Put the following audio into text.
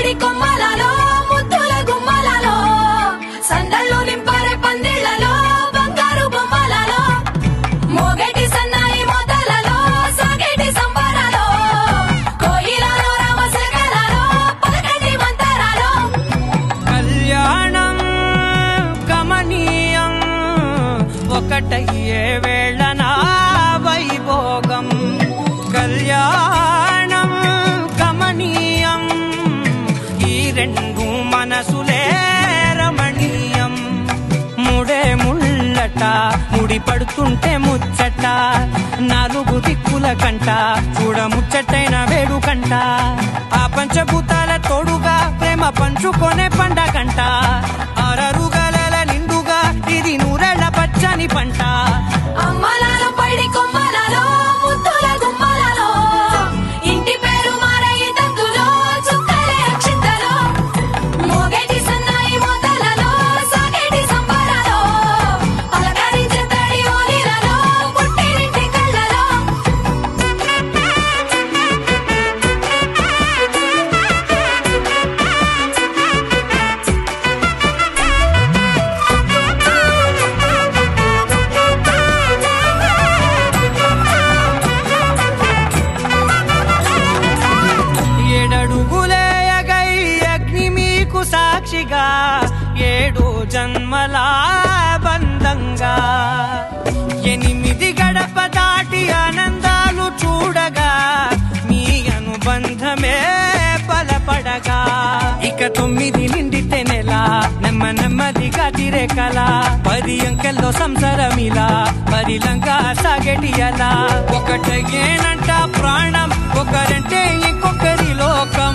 పైడి కొమ్మలలో ముద్దుల గుమ్మలలో సందళ్ళు నింపరే పందిళ్లలో బంగారు బొమ్మలలో మోగేటి సన్నాయి మోతలలో సాగేటి సంబరాలో కోయిలలో రామశకలలో పలకటి మంతరాలో కళ్యాణం కమనీయం ఒకటయ్యే వేళ నా వైభోగం కళ్యాణం కమనీయం ఈ రెండు మనసులే రమణీయం ముడే ముళ్ళట ముడి పడుతుంటే ముచ్చట నాలుగు దిక్కుల కంట చూడ ముచ్చటైన వేడుకంట ఆ పంచభూతాల తోడుగా ప్రేమ పంచుకొనే పండగంట అరరుగల నిండుగా ఇది నూరెళ్ళ పచ్చని పంట అమ్మలలో పైడి కొమ్మలలో ముద్దుల గుమ్మలలో ఇంటి పేరు మారయి తందులో చుక్కలే అక్షింతలో మోగేటి సన్నాయి మోతలలో సాగేటి సంబరాలో పలకరించే తడి ఓలిలలో పుట్టినింటి కళ్ళలో ఏడడుగులేయగై అగ్ని మీకు సాక్షిగా ఏడు జన్మల బంధంగా 8 గడప దాటి ఆనందాలు చూడగా మీ అనుబంధమే బలపడగా ఇక 9 నిండితే నెల నెమ్మదిగా తిరేకల 10 అంకెల్లో సంసారమిలా పరిలంగా సాగటియలా ఒకటేనంట ప్రాణం ఒకరంటే ఇంకొకరి లోకం